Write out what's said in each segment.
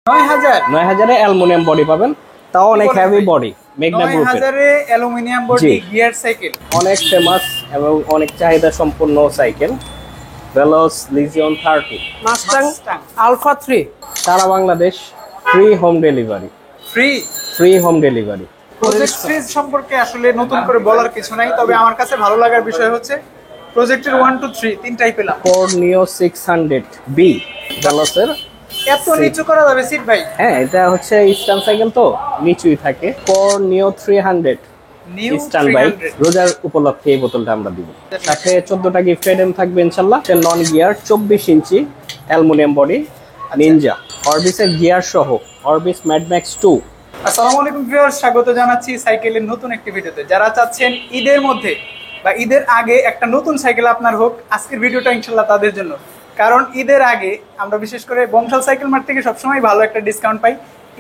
9000 9000 A aluminium body পাবেন, তাও অনেক হেভি বডি। মেঘনা গ্রুপের 9000 A aluminium body gear cycle, অনেক ফেমাস এবং অনেক চাহিদা সম্পন্ন cycle. Veloce legion 30 Mustang alpha 3 সারা Bangladesh free home delivery. Free home delivery. Project series সম্পর্কে আসলে নতুন করে বলার কিছু নাই, তবে আমার কাছে ভালো লাগার বিষয় হচ্ছে প্রজেক্টের 1 2 3 তিনটাই পেলাম। ফোর নিও 600 বি ভেলোসের। এত নিচু করা যাবে সিট ভাই? হ্যাঁ, এটা হচ্ছে স্ট্যান্ড সাইকেল তো নিচুই থাকে। ফোর নিও 300 স্ট্যান্ড বাই। রোজার উপলক্ষে এই বোতলটা আমরা দিব। সাথে 14টা গিফট আইটেম থাকবে ইনশাআল্লাহ। নন গিয়ার 24 ইঞ্চি অ্যালুমিনিয়াম বডি নিনজা অরবিসের গিয়ার সহ অরবিস ম্যাড ম্যাক্স 2। আসসালামু আলাইকুম ভিউয়ার্স, স্বাগত জানাচ্ছি সাইকেলের নতুন একটি ভিডিওতে। যারা চাচ্ছেন ঈদের মধ্যে বা ঈদের আগে একটা নতুন সাইকেল আপনার হোক, আজকের ভিডিওটা ইনশাআল্লাহ তাদের জন্য। কারণ ঈদের আগে আমরা বিশেষ করে বংশাল সাইকেল মার্ট থেকে সবসময় ভালো একটা ডিসকাউন্ট পাই।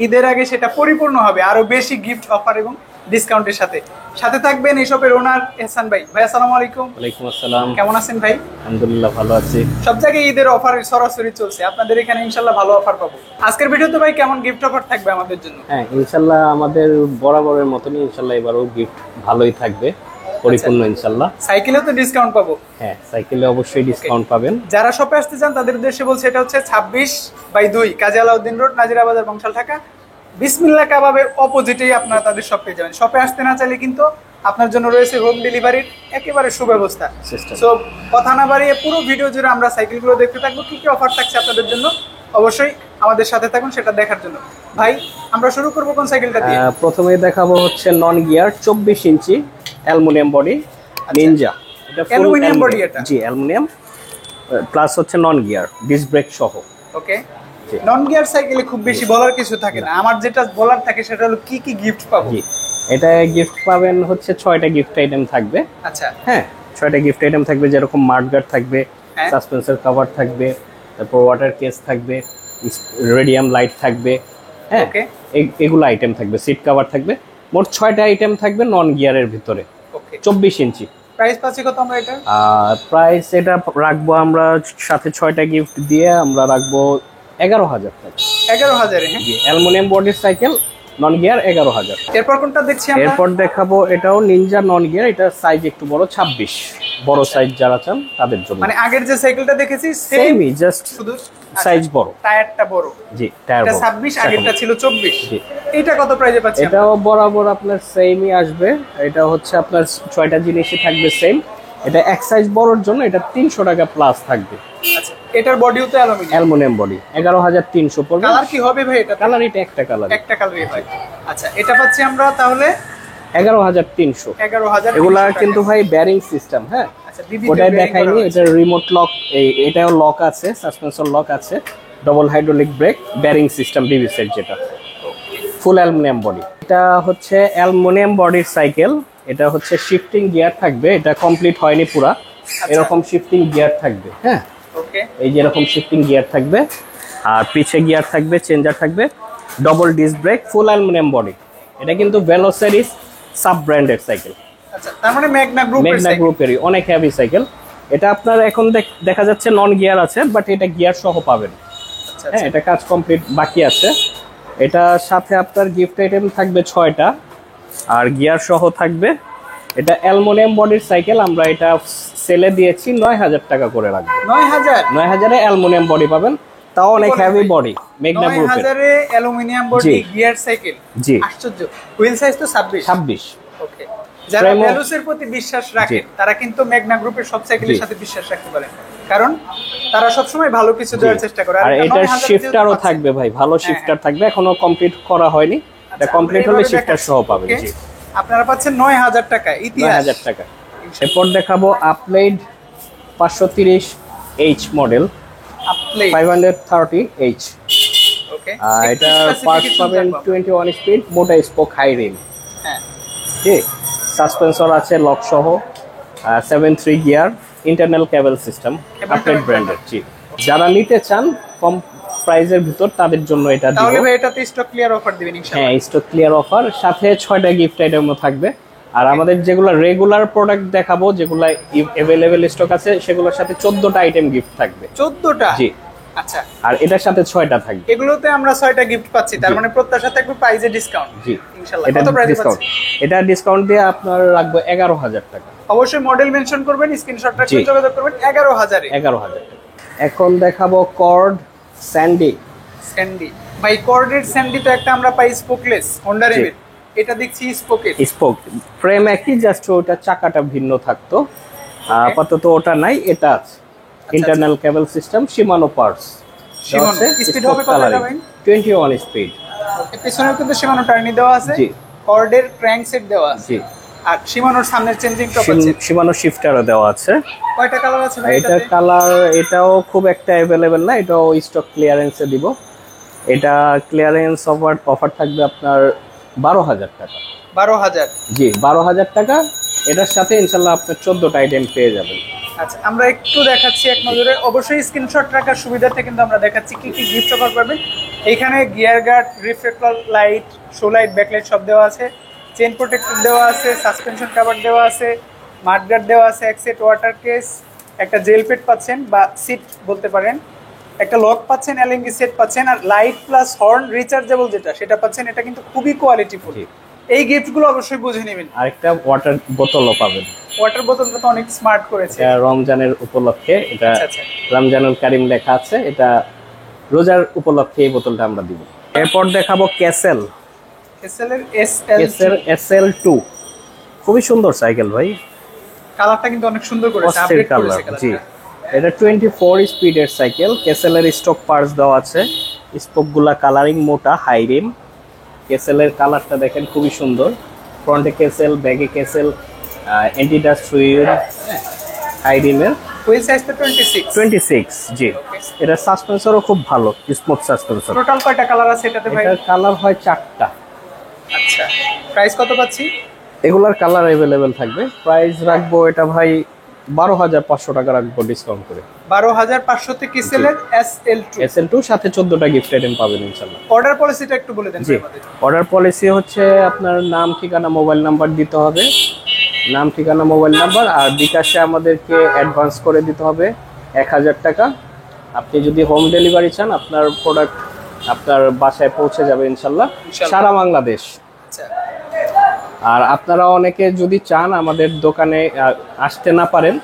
ঈদের আগে সেটা পরিপূর্ণ হবে আরো বেশি গিফট অফার এবং ডিসকাউন্টের সাথে। সাথে থাকবেন এই শপের ওনার এহসান ভাই। ভাই আসসালামু আলাইকুম। ওয়ালাইকুম আসসালাম। কেমন আছেন ভাই? আলহামদুলিল্লাহ ভালো আছি। সব জায়গায় ঈদের অফার সরাসরি চলছে, আপনাদের এখানে ইনশাআল্লাহ ভালো অফার পাবো। আজকের ভিডিওতে ভাই কেমন গিফট অফার থাকবে আমাদের জন্য? হ্যাঁ, ইনশাআল্লাহ আমাদের বরাবরের মতনই ইনশাআল্লাহ এবারও গিফট ভালোই থাকবে, পরিপূর্ণ ইনশাআল্লাহ। সাইকেলেও তো ডিসকাউন্ট পাবো? হ্যাঁ, সাইকেলে অবশ্যই ডিসকাউন্ট পাবেন। যারা শপে আসতে চান তাদের উদ্দেশ্যে বলছে, এটা হচ্ছে 26/2 কাজী আলাউদ্দিন রোড, নাজিরা বাজার, বংশাল, ঢাকা। বিসমিল্লাহ কাবাবের অপোজিটেই আপনারা তাদের শপ পেয়ে যাবেন। শপে আসতে না চাইলে কিন্তু আপনার জন্য রয়েছে হোম ডেলিভারির একেবারে সুব্যবস্থা। সো কথা না বাড়িয়ে পুরো ভিডিও জুড়ে আমরা সাইকেলগুলো দেখতে থাকবো, কি কি অফার থাকছে আপনাদের জন্য। অবশ্যই আমাদের সাথে থাকুন সেটা দেখার জন্য। ভাই, আমরা শুরু করবো কোন সাইকেলটা দিয়ে? প্রথমে দেখাবো হচ্ছে নন গিয়ার 24 ইঞ্চি অ্যালুমিনিয়াম বডি নিনজা। এটা অ্যালুমিনিয়াম বডি? এটা জি অ্যালুমিনিয়াম প্লাস হচ্ছে নন গিয়ার ডিস্ক ব্রেক সহ। ওকে। নন গিয়ার সাইকেলে খুব বেশি বলার কিছু থাকে না, আমার যেটা বলার থাকে সেটা হলো কি কি গিফট পাবো। এটা গিফট পাবেন হচ্ছে 6টা গিফট আইটেম থাকবে। আচ্ছা। হ্যাঁ, 6টা গিফট আইটেম থাকবে, যেরকম মাডগার্ড থাকবে, সাসপেন্সর কভার থাকবে, তারপর ওয়াটার কেস থাকবে, রেডিয়াম লাইট থাকবে। হ্যাঁ, এগুলো আইটেম থাকবে, সিট কভার থাকবে। মোট 6টা আইটেম থাকবে নন গিয়ারের ভিতরে। 24 ইঞ্চি। প্রাইস পাচ্ছি কত আমরা এটা? প্রাইস এটা রাখবো আমরা সাথে 6টা গিফট দিয়ে আমরা রাখবো 11,000 টাকা। 11,000? হ্যাঁ, অ্যালুমিনিয়াম বডির সাইকেল নন গিয়ার 11,000। এরপর কোনটা দেখছি আমরা? এরপর দেখাবো এটাও নিনজা নন গিয়ার। এটা সাইজ একটু বড়, 26 বড় সাইজ যারা চান তাদের জন্য। মানে আগের যে সাইকেলটা দেখেছি সেমই, জাস্ট শুধু সাইজ বড়, টায়ারটা বড়। জি, টায়ার বড়। 26, আগেরটা ছিল 24। জি। এটা কত প্রাইসে পাচ্ছি? এটাও বরাবর আপনার সেমই আসবে। এটা হচ্ছে আপনার 6টা জিনিসই থাকবে সেম। এটা এক সাইজ বড়র জন্য এটা 300 টাকা প্লাস থাকবে। আচ্ছা, এটার বডিও তো অ্যালুমিনিয়াম বডি 11,300 পড়বে। কালার কি হবে ভাই এটা? কালার এটা একটা কালার, একটা কালারই হয়। আচ্ছা, এটা পাচ্ছি আমরা তাহলে 11,300। 11,000। এগুলা কিন্তু ভাই ব্যারিং সিস্টেম। হ্যাঁ, ওটাই দেখাইনি। এটা রিমোট লক, এটাও লক আছে, সাসপেন্সর লক আছে, double hydraulic brake, bearing system ডিভি সেট, যেটা ফুল অ্যালুমিনিয়াম বডি। এটা হচ্ছে অ্যালুমিনিয়াম বডির সাইকেল। এটা হচ্ছে শিফটিং গিয়ার থাকবে, এটা কমপ্লিট হয়নি পুরা। এরকম শিফটিং গিয়ার থাকবে। হ্যাঁ, এই যে এরকম শিফটিং গিয়ার থাকবে, আর পিছে গিয়ার থাকবে, চেঞ্জার থাকবে, ডবল ডিস্ক ব্রেক, ফুল অ্যালুমিনিয়াম বডি। এটা কিন্তু ভেলোসেরই সাব ব্র্যান্ডের সাইকেল। আচ্ছা, তার মানে মেঘনা গ্রুপেরই অনেক হেভি সাইকেল। এটা আপনার এখন দেখা যাচ্ছে নন গিয়ার আছে, বাট এটা গিয়ার সহ পাবেন। হ্যাঁ, এটা কাজ কমপ্লিট বাকি আছে। এটা সাথে আপনার গিফট আইটেম থাকবে 6টা, আর গিয়ার সহ থাকবে। এটা অ্যালুমিনিয়াম বডির সাইকেল, আমরা এটা সেলে দিয়েছি 9,000 টাকা করে রাখবো। 9,000 এ অ্যালুমিনিয়াম বডি পাবেন, তাও অনেক হেভি বডি। মেঘনা গ্রুপের 9,000 এ অ্যালুমিনিয়াম বডি গিয়ার সাইকেল। জি, আশ্চর্য। হুইল সাইজ তো 26। ওকে। যারা ভেলোসের প্রতি বিশ্বাস রাখে তারা কিন্তু মেঘনা গ্রুপের সব সাইকেলের সাথে বিশ্বাস রাখতে পারে, কারণ তারা সব সময় ভালো কিছু দেওয়ার চেষ্টা করে। আর এটা শিফটারও থাকবে ভাই, ভালো শিফটার থাকবে, এখনো কমপ্লিট করা হয়নি। এটা কমপ্লিট হলে শিফটার সহ পাবেন। জি, আপনারা পাচ্ছেন 9,000 টাকা। 9,000 টাকা। এরপর দেখাবো আপলেড 530H মডেল, 530H। ওকে। এটা পার্টস পাবেন 21 স্পিড, মোটা স্পোক, হাই রিম। হ্যাঁ, ঠিক। সাসপেন্সর আছে লক সহ, 7/3 গিয়ার, ইন্টারনাল কেবল সিস্টেম, আপলেড ব্র্যান্ডের। জি, যারা নিতে চান কম প্রাইসের ভিতর তাদের জন্য এটা দিব। তাহলে ভাই এটাতে স্টক ক্লিয়ার অফার দিবেন ইনশাআল্লাহ? হ্যাঁ, স্টক ক্লিয়ার অফার, সাথে 6টা গিফট আইটেমও থাকবে। আর আমাদের যেগুলো রেগুলার প্রোডাক্ট দেখাবো, যেগুলো अवेलेबल স্টক আছে, সেগুলোর সাথে 14টা আইটেম গিফট থাকবে। 14টা? জি। আচ্ছা, আর এটার সাথে 6টা থাকবে। এগুলোতে আমরা 6টা গিফট পাচ্ছি, তার মানে প্রত্যাশা থাকবে প্রাইজে ডিসকাউন্ট। জি ইনশাআল্লাহ। এটা কত প্রাইজে ডিসকাউন্ট, পাচ্ছি? এটা ডিসকাউন্ট দিয়ে আপনার রাখবো 11,000 টাকা। অবশ্যই মডেল মেনশন করবেন, স্ক্রিনশট রাখবেন, যোগাযোগ করবেন। 11,000 এ 11,000 টাকা। এখন দেখাবো কর্ড স্যান্ডি। স্যান্ডি ভাই, কর্ডের স্যান্ডি তো একটা আমরা পাই স্পোকলেস হোন্ডা রেভির, এটা দেখছি স্পোকের। স্পোক ফ্রেম একই, জাস্ট ওটা চাকাটা ভিন্ন থাকতো, আপাতত ওটা নাই, এটা আছে। Internal cable system, Shimano parts. Shimano speed হবে কত এটা ভাই? 21 স্পিড। পিছনেও কিন্তু শিমানো টার্নি দেওয়া আছে, জি। কর্ডের ক্র্যাঙ্ক সেট দেওয়া আছে, জি। আর শিমানোর সামনের চেঞ্জিং টপ আছে। শিমানো শিফটারও দেওয়া আছে। কয়টা কালার আছে ভাই এটা এটাতে? কালার এটাও খুব একটা अवेलेबल না, এটাও স্টক ক্লিয়ারেন্সে দিব। এটা ক্লিয়ারেন্স অফার থাকবে আপনার 12,000 টাকা। 12,000? জি 12,000 টাকা। এটার সাথে ইনশাআল্লাহ আপনি 14টা আইটেম পেয়ে যাবেন। আচ্ছা, আমরা একটু দেখাচ্ছি এক নজরে, অবশ্যই স্ক্রিনশট রাখার সুবিধার্থে কিন্তু আমরা দেখাচ্ছি কি কি গিফট অফার পাবেন। এইখানে gear guard, reflector light, show light, backlight সব দেওয়া আছে, চেইন প্রোটেক্টর দেওয়া আছে, সাসপেনশন কভার দেওয়া আছে, মাড গার্ড দেওয়া আছে, এক সেট ওয়াটার কেস, একটা জেল পেট পাচ্ছেন বা সিট বলতে পারেন, একটা লক পাচ্ছেন, এলএনজি সেট পাচ্ছেন, আর লাইট প্লাস হর্ন রিচার্জেবল যেটা সেটা পাচ্ছেন। এটা কিন্তু খুবই কোয়ালিটিফুল। এই গিফটগুলো অবশ্যই বুঝে নেবেন। আরেকটা ওয়াটার বোতলও পাবেন। ওয়াটার বোতলটা তো অনেক স্মার্ট করেছে। এটা রমজানের উপলক্ষে, এটা আচ্ছা। রমজানুল কারিম লেখা আছে, এটা রোজার উপলক্ষে এই বোতলটা আমরা দিব। এরপর দেখাবো ক্যাসেল। এসএল ক্যাসেল SL2, খুবই সুন্দর সাইকেল ভাই, কালারটা কিন্তু অনেক সুন্দর করেছে, অস্থির আপডেট কালার। করেছে জি, কালারটা। এটা 24 স্পিডের সাইকেল। ক্যাসেলের স্টক পার্টস দেওয়া আছে, স্পোকগুলা কালারিং মোটা, হাই রিম। ক্যাসেলের কালারটা দেখেন খুবই সুন্দর, ফ্রন্টে ক্যাসেল, ব্যাকে ক্যাসেল, অ্যান্টি ডাস্ট হুইল, হাই রিমের। হুইল সাইজ তো 26। 26, জি। এটা সাসপেন্সরও খুব ভালো, স্মুথ সাসপেন্সর। টোটাল কয়টা কালার আছে এটাতে ভাই? এটার কালার হয় 4টা। আচ্ছা, প্রাইস কত পাচ্ছি? এগুলার কালার अवेलेबल থাকবে। প্রাইস রাখবো এটা ভাই 12,500 টাকা রাখবো ডিসকাউন্ট করে। 12,500 তে কিসেলের SL2 সাথে 14টা গিফট আইটেম পাবেন ইনশাআল্লাহ। অর্ডার পলিসিটা একটু বলে দেন জি, আমাদের। অর্ডার পলিসি হচ্ছে আপনার নাম, ঠিকানা, মোবাইল নাম্বার দিতে হবে। নাম, ঠিকানা, মোবাইল নাম্বার, আর বিকাশে আমাদেরকে অ্যাডভান্স করে দিতে হবে 1,000 টাকা। আপনি যদি হোম ডেলিভারি চান, আপনার প্রোডাক্ট আপনার বাসায় পৌঁছে যাবে ইনশাআল্লাহ, সারা বাংলাদেশ। আচ্ছা, আর আপনারা অনেকে যদি চান আমাদের দোকানে আসতে না পারেন,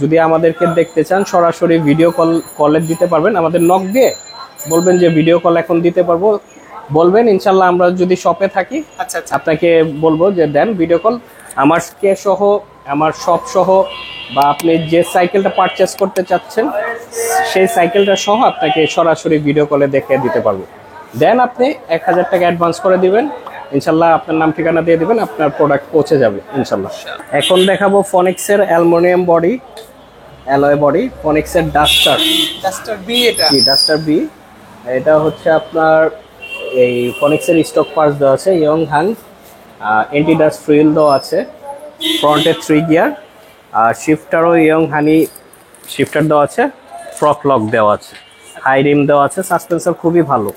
যদি আমাদেরকে দেখতে চান, সরাসরি ভিডিও কলে দিতে পারবেন। আমাদের নক দিয়ে বলবেন যে ভিডিও কল এখন দিতে পারবো, বলবেন ইনশাল্লাহ। আমরা যদি শপে থাকি, আচ্ছা, আপনাকে বলবো যে দেন ভিডিও কল, আমার কে সহ, আমার শপ সহ, বা আপনি যে সাইকেলটা পারচেস করতে চাচ্ছেন সেই সাইকেলটা সহ আপনাকে সরাসরি ভিডিও কলে দেখে দিতে পারবো। দেন আপনি 1,000 টাকা অ্যাডভান্স করে দিবেন, ইনশাল্লাহ আপনার নাম ঠিকানা দিয়ে দিবেন, আপনার প্রোডাক্ট পৌঁছে যাবে ইনশাল্লাহ। এখন দেখাবো ফনিক্সের অ্যালুমিনিয়াম বডি, অ্যালয় বডি, ফনিক্সের ডাস্টার বি। এটা জি, ডাস্টার বি। এটা হচ্ছে আপনার এই ফনিক্সের স্টক পার্টস দেওয়া আছে, young Hang, anti dust frill দেওয়া আছে, ফ্রন্টে 3 গিয়ার, আর শিফটারও ইয়ং হানি শিফটার দেওয়া আছে, ফ্রক লক দেওয়া আছে, হাই রিম দেওয়া আছে, সাসপেন্সর খুবই ভালো,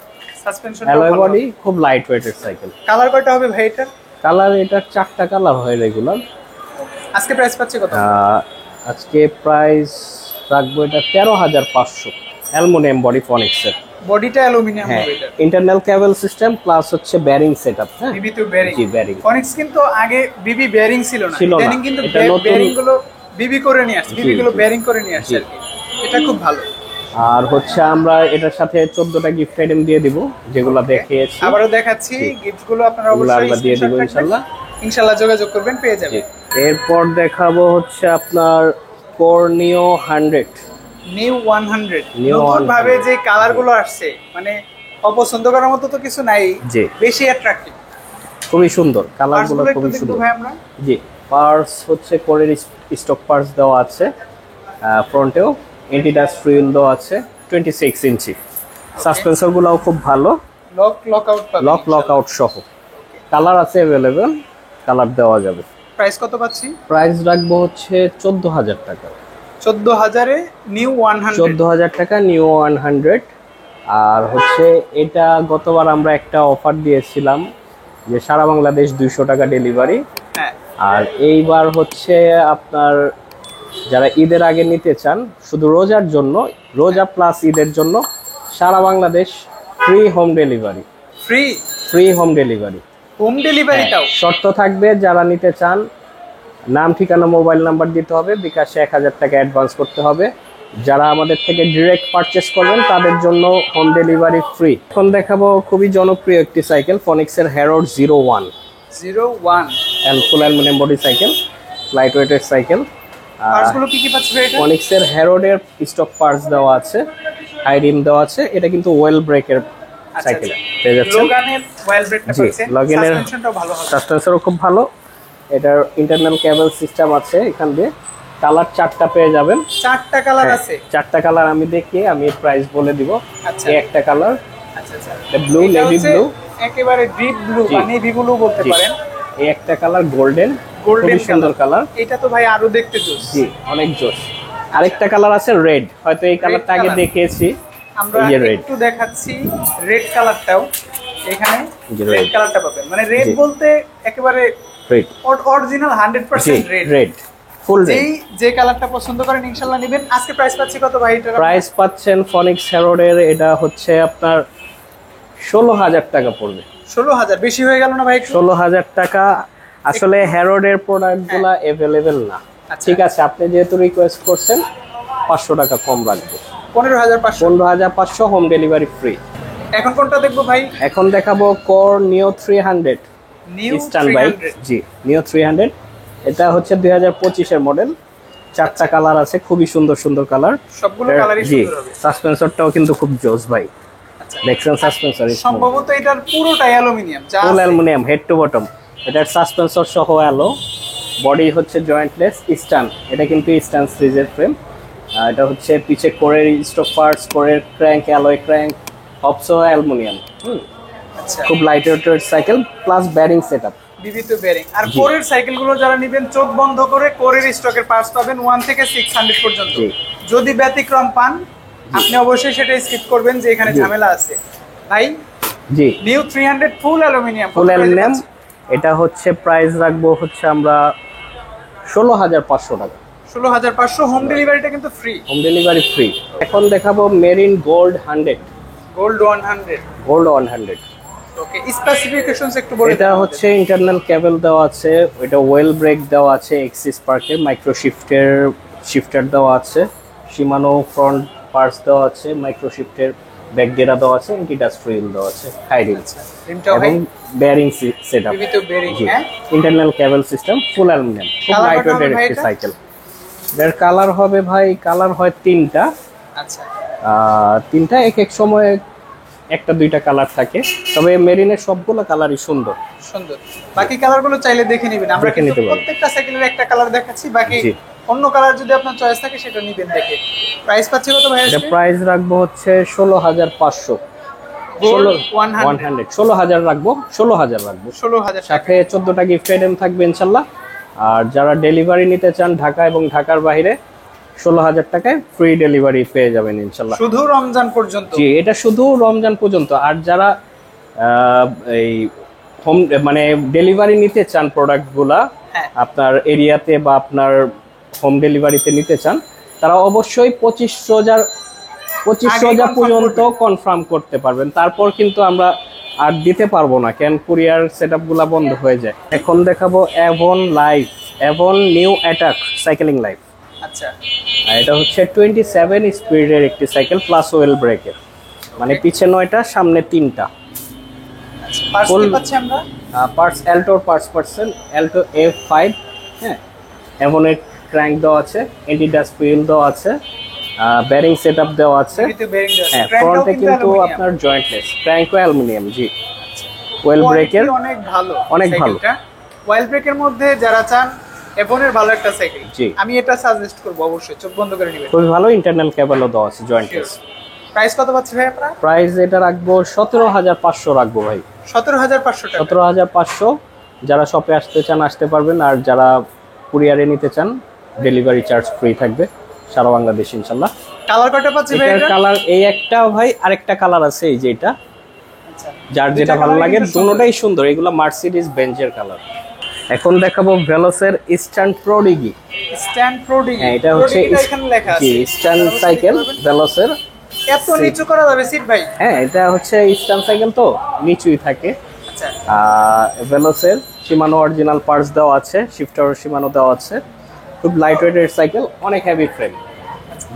সাসপেনশন অ্যালয় বডি, খুব লাইট ওয়েটের সাইকেল। কালার কয়টা হবে ভাই এটা? কালার এটা 4টা কালার হয় রেগুলার। আজকে প্রাইস পাচ্ছি কত? আজকে প্রাইস রাখবো এটা 13,500। অ্যালুমিনিয়াম বডি ফনিক্সের, বডিটা অ্যালুমিনিয়াম হ্যাঁ, হবে এটা। ইন্টারনাল কেবল সিস্টেম প্লাস হচ্ছে বেয়ারিং সেটআপ। হ্যাঁ, বিবি তো বেয়ারিং। জি, বেয়ারিং। ফনিক্স কিন্তু আগে বিবি বেয়ারিং ছিল না, ছিল না। ইদানিং কিন্তু এটা নতুন- বেয়ারিং গুলো বিবি করে নিয়ে আসছে, বিবি গুলো জি। বেয়ারিং করে নিয়ে আসছে জি। আর কি। এটা খুব ভালো। আর হচ্ছে আমরা এটার সাথে 14টা গিফট আইটেম দিয়ে দিব, যেগুলো দেখিয়েছি। আবারও দেখাচ্ছি, গিফট গুলো আপনারা এগুলো অবশ্যই আমরা দিয়ে দিব screenshot রাখবেন। ইনশাআল্লাহ। ইনশাআল্লাহ যোগাযোগ করবেন, পেয়ে যাবেন। এরপর দেখাবো হচ্ছে আপনার কর্নিও 100। নিউ 100 New নতুন 100 ভাবে যে কালার গুলো আসছে, মানে অপছন্দ করার মতো তো কিছু নাই, জি। বেশি অ্যাট্রাক্টিভ। খুবই সুন্দর, কালারগুলো পার্টসগুলো একটু খুবই দেখবো সুন্দর। ভাই আমরা। জি, পার্টস হচ্ছে কোরের স্টক পার্টস দেওয়া আছে, ফ্রন্টেও অ্যান্টি ডাস্ট ফ্রিল দেওয়া আছে, 26 ইঞ্চি। সাসপেন্সরগুলোও খুব ভালো, লক আউট পাবেন। লক আউট সহ। কালার আছে অ্যাভেলেবেল, কালার দেওয়া যাবে। প্রাইস কত পাচ্ছি? প্রাইস রাখবো হচ্ছে 14,000 টাকা। 14,000 এ নিউ 100। 14,000 টাকা নিউ 100। আর হচ্ছে এটা গতবার আমরা একটা অফার দিয়েছিলাম যে সারা বাংলাদেশ 200 টাকা ডেলিভারি। হ্যাঁ, আর এইবার হচ্ছে আপনার যারা ঈদের আগে নিতে চান, শুধু রোজার জন্য, রোজা প্লাস ঈদের জন্য সারা Bangladesh free home delivery. Free home delivery. Home ডেলিভারিটাও শর্ত থাকবে, যারা নিতে চান নাম, ঠিকানা, মোবাইল নাম্বার দিতে হবে, বিকাশে 1000 টাকা অ্যাডভান্স করতে হবে। যারা আমাদের থেকে ডিরেক্ট পারচেস করবেন তাদের জন্য হোম ডেলিভারি ফ্রি। এখন দেখাবো খুবই জনপ্রিয় একটি সাইকেল, ফনিক্সের Harrod 01 and full aluminium body cycle, light ওয়েটের সাইকেল। পার্টসগুলো কি কি পাচ্ছি ভাই এটা? ফনিক্সের হ্যারোডের স্টক পার্টস দেওয়া আছে, হাই রিম দেওয়া আছে। এটা কিন্তু ওয়েল ব্রেকের সাইকেল পেয়ে যাচ্ছেন। লোগানের ওয়েল ব্রেকটা পাচ্ছেন, সাসপেনশনটাও ভালো হবে, সাসপেন্সরও খুব ভালো। এটার ইন্টারনাল কেবল সিস্টেম আছে এখান দিয়ে। কালার 4টা পেয়ে যাবেন। 4টা কালার আছে? 4টা কালার আমি দেখি, আমি প্রাইস বলে দিব। আচ্ছা, এই একটা কালার, আচ্ছা আচ্ছা, ব্লু, নেভি ব্লু, একেবারে ডিপ ব্লু বা নেভি ব্লু বলতে পারেন। এই একটা কালার গোল্ডেন, গোল্ডেন সুন্দর কালার। এটা তো ভাই আরো দেখতে জোস। জি, অনেক জোস। আরেকটা কালার আছে রেড, হয়তো এই কালারটা আগে দেখিয়েছি। আমরা একটু দেখাচ্ছি রেড কালারটাও, এখানে রেড কালারটা পাবেন। মানে রেড বলতে একেবারে রেড, অরিজিনাল 100% রেড। রেড ফুল রেড। যে কালারটা পছন্দ করেন ইনশাআল্লাহ নেবেন। আজকে প্রাইস পাচ্ছি কত ভাই এটা? প্রাইস পাচ্ছেন ফনিক্স হ্যারোডের, এটা হচ্ছে আপনার 16000 টাকা পড়বে। 16000 বেশি হয়ে গেল না ভাই? 16000 টাকা। আসলে হ্যারোডের প্রোডাক্টগুলো अवेलेबल না। ঠিক আছে, আপনি যেহেতু রিকোয়েস্ট করছেন 500 টাকা কম রাখবো। 15500 হোম ডেলিভারি ফ্রি। এখন কোনটা দেখবো ভাই? এখন দেখাবো কোর নিও 300 ইস্টার্ন বাইক। জি, নিও 300। এটা হচ্ছে 2025 এর মডেল। 4টা কালার আছে, খুবই সুন্দর সুন্দর কালার, সবগুলো কালারই সুন্দর হবে। সাসপেন্সরটাও কিন্তু খুব জোস ভাই। আচ্ছা, দেখছেন সাসপেন্সর? সম্ভবত এটার পুরোটাই aluminium. Full aluminium head to bottom. এটার সাসপেন্সর সহ অ্যালো, বডি হচ্ছে জয়েন্টলেস ইস্টার্ন। এটা কিন্তু ইস্টার্ন সিরিজের ফ্রেম। এটা হচ্ছে পিছে কোরের স্টক পার্টস, কোরের ক্র্যাঙ্ক, অ্যালয় ক্র্যাঙ্ক, হবসও অ্যালুমিনিয়াম। আচ্ছা, খুব লাইট ওয়েটের সাইকেল, প্লাস ব্যারিং সেটআপ, বিবিধ বেয়ারিং। আর কোরের সাইকেলগুলো যারা নেবেন চোখ বন্ধ করে কোরের স্টকের পার্টস পাবেন 1 থেকে 600 পর্যন্ত। যদি ব্যতিক্রম পান আপনি অবশ্যই সেটা স্কিপ করবেন যে এখানে ঝামেলা আছে। ভাই জি, new 300 full aluminium. Full aluminium. এটা হচ্ছে প্রাইস রাখবো হচ্ছে আমরা 16500 টাকা। 16500। হোম ডেলিভারিটা কিন্তু ফ্রি। Home delivery free. এখন দেখাবো মেরিন গোল্ড 100। গোল্ড 100। গোল্ড 100। ওকে, স্পেসিফিকেশনস একটু বলে। এটা হচ্ছে ইন্টারনাল কেবল দেওয়া আছে, এটা ওয়েল ব্রেক দেওয়া আছে, এক্সিস পার্কের মাইক্রো শিফটার দেওয়া আছে, শিমানো ফ্রন্ট পার্টস দেওয়া আছে, মাইক্রো শিফটের ব্যাক গেরা দেওয়া আছে, এন্টি ডাস্ট রিল দেওয়া আছে, হাই রিল, এবং বেয়ারিং সেটআপ, বিবিধ বেয়ারিং। হ্যাঁ, ইন্টারনাল কেবল সিস্টেম, ফুল অ্যালুমিনিয়াম, খুব লাইট ওয়েটের একটি সাইকেল। এর কালার হবে ভাই, কালার হয় 3টা। আচ্ছা, 3টা এক এক সময় একটা 2টা কালার থাকে, তবে মেরিনের সবগুলো কালারই সুন্দর সুন্দর। বাকি কালারগুলো চাইলে দেখে নেবেন। আমরা কিন্তু প্রত্যেকটা সাইকেলের একটা কালার দেখাচ্ছি, বাকি অন্য কালার যদি আপনার চয়েস থাকে সেটা নেবেন দেখে। প্রাইস পাচ্ছি কত ভাই? এটা প্রাইস রাখবো হচ্ছে 16500। 16000 রাখবো, 16000 রাখবো। 16000 সাথে 14টা গিফট আইটেম থাকবে ইনশাল্লাহ। আর যারা ডেলিভারি নিতে চান ঢাকা এবং ঢাকার বাইরে 16000 টাকায় ফ্রি ডেলিভারি পেয়ে যাবেন ইনশাল্লাহ, শুধু রমজান পর্যন্ত। জি, এটা শুধু রমজান পর্যন্ত। আর যারা এই হোম মানে ডেলিভারি নিতে চান প্রোডাক্টগুলা আপনার এরিয়াতে বা আপনার হোম ডেলিভারিতে নিতে চান, তারা অবশ্যই 25,000 পর্যন্ত কনফার্ম করতে পারবেন। তারপর কিন্তু আমরা আর দিতে পারবো না, কেন কুরিয়ার সেটআপগুলা বন্ধ হয়ে যায়। এখন দেখাবো Avon life, Avon new attack cycling life. আচ্ছা, আর এটা হচ্ছে 27 স্পিডের একটি সাইকেল, প্লাস ওয়েল ব্রেকের, মানে পিছে 9টা সামনে 3টা। পার্টস কি পাচ্ছি আমরা? পার্টস অ্যাল্টোর পার্টস পাচ্ছেন, অ্যাল্টো F5। হ্যাঁ, অ্যাভনের ক্র্যাঙ্ক দেওয়া আছে, এন্টি ডাস্ট হুইল দেওয়া আছে, বেয়ারিং সেটআপ দেওয়া আছে। হ্যাঁ, ফ্রন্টে কিন্তু আপনার জয়েন্টলেস, ক্র্যাঙ্কও অ্যালুমিনিয়াম। জি, ওয়েল ব্রেকের অনেক ভালো, অনেক ভালো। ওয়েল ব্রেকের মধ্যে যারা চান এভনের ভালো একটা সাইকেল, জি, আমি এটা সাজেস্ট করব, অবশ্যই চোখ বন্ধ করে নেবেন। খুবই ভালো, ইন্টারনাল কেবলও দেওয়া আছে, জয়েন্টলেস। প্রাইস কত পাচ্ছি ভাই আপনারা? প্রাইস এটা রাখবো 17500 রাখবো ভাই। 17500 টাকা। 17500। যারা শপে আসতে চান আসতে পারবেন, আর যারা কুরিয়ারে নিতে চান ডেলিভারি চার্জ ফ্রি থাকবে সারা বাংলাদেশ ইনশাআল্লাহ। কালার কয়টা পাচ্ছি ভাই? এটার কালার এই একটা ভাই, আরেকটা কালার আছে এই যে এটা। আচ্ছা, যার যেটা ভালো লাগে, দুটোটাই সুন্দর। এগুলো মার্সিডিজ বেঞ্জের কালার। এখন দেখাবো ভেলোসের ইস্টার্ন প্রোডিগি। স্ট্যান্ড প্রোডিগি, হ্যাঁ, এটা হচ্ছে এখানে লেখা আছে ইস্টার্ন সাইকেল ভেলোসের। এত নিচু করা যাবে সিট ভাই? হ্যাঁ, এটা হচ্ছে স্ট্যান্ড সাইকেল তো নিচুই থাকে। আচ্ছা, ভেলোসের শিমানো অরিজিনাল পার্টস দেওয়া আছে, শিফটার শিমানো দেওয়া আছে, খুব লাইট ওয়েটের সাইকেল, অনেক হেভি ফ্রেম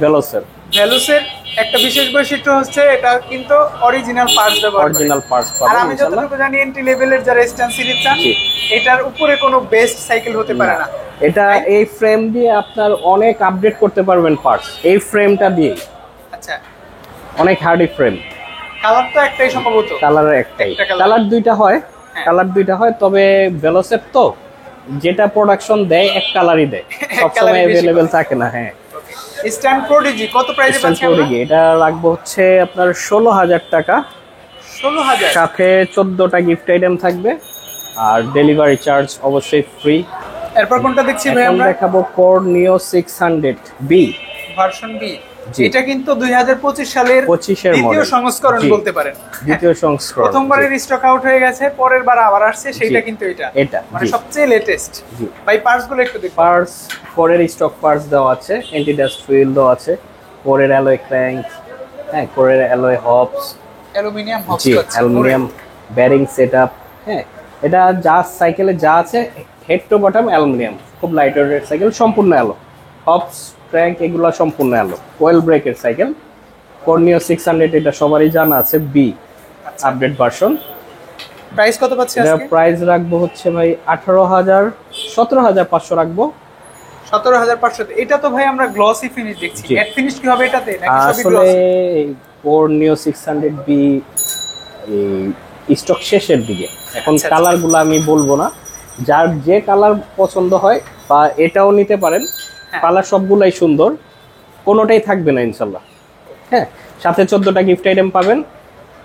ভেলোসের। ভেলোসের একটা বিশেষ বৈশিষ্ট্য হচ্ছে এটা কিন্তু অরিজিনাল পার্টস ব্যবহার করে। অরিজিনাল পার্টস আর পাবেন আমি ইনশাআল্লাহ। যতটুকু জানি এন্ট্রি লেভেলের যারা স্ট্যান্ড সিরিজ চান এটার উপরে কোনো বেস্ট সাইকেল হতে পারে না। এটা এই ফ্রেম দিয়ে আপনার অনেক আপডেট করতে পারবেন পার্টস, এই ফ্রেমটা দিয়ে। আচ্ছা, অনেক হার্ডি ফ্রেম। কালার তো একটাই সম্ভবত? কালার একটাই, একটা colour। কালার দুইটা হয়, হ্যাঁ। কালার দুইটা হয়, তবে ভেলোসের তো যেটা প্রোডাকশন দেয় এক কালারই দেয়, সব সময় colour-ই বেশি अवेलेबल করে। থাকে না। হ্যাঁ, স্ট্যান্ড প্রোডিজি কত প্রাইসে পাচ্ছি আমরা? এটা রাখবো হচ্ছে আপনার 16,000 টাকা, 16,000। সাথে 14টা গিফট আইটেম থাকবে, আর ডেলিভারি চার্জ অবশ্যই ফ্রি। এরপর কোনটা দেখছি ভাই এখন আমরা? দেখাবো Corneo 600B ভার্সন বি। জি। এটা কিন্তু 2025 সালের 25 এর দ্বিতীয় model। সংস্করণ জি। বলতে পারেন। দ্বিতীয় সংস্করণ। প্রথমবারের স্টক আউট হয়ে গেছে, পরের বার আবার আসছে, সেইটা জি। কিন্তু এটা এটা, মানে জি। সবচেয়ে লেটেস্ট। জি। ভাই পার্টস গুলো একটু দেখুন। পার্টস, কোরের স্টক পার্টস দেওয়া আছে, অ্যান্টি ডাস্ট হুইল দেওয়া আছে, কোরের অ্যালয় ক্র্যাঙ্ক, হ্যাঁ, কোরের অ্যালয় হবস, অ্যালুমিনিয়াম হবস জি, আছে, অ্যালুমিনিয়াম ব্যারিং সেটআপ। হ্যাঁ, এটা যা সাইকেলে যা আছে হেড টু বটম অ্যালুমিনিয়াম, খুব লাইট ওয়েটের সাইকেল, সম্পূর্ণ অ্যালো, হবস ক্র্যাঙ্ক এগুলো সম্পূর্ণ অ্যালো, ওয়েল ব্রেকের সাইকেল। Corneo 600 এটা সবারই জানা আছে, বি আপডেট ভার্সন। প্রাইস কত পাচ্ছি এটা আজকে? প্রাইস রাখবো হচ্ছে ভাই 17,500 রাখবো। 17,500। এটা তো ভাই আমরা গ্লসি ফিনিশ দেখছি, জি। ম্যাট ফিনিশ কি হবে এটাতে নাকি সবই আসলে গ্লসি? Corneo 600B এই স্টক শেষের দিকে, এখন আচ্ছা, কালার গুলো আমি বলবো না, যার যে কালার পছন্দ হয় বা এটাও নিতে পারেন, হ্যাঁ। কালার সবগুলাই সুন্দর, কোনোটাই থাকবে না ইনশাল্লাহ। হ্যাঁ, সাথে 14টা গিফট আইটেম পাবেন,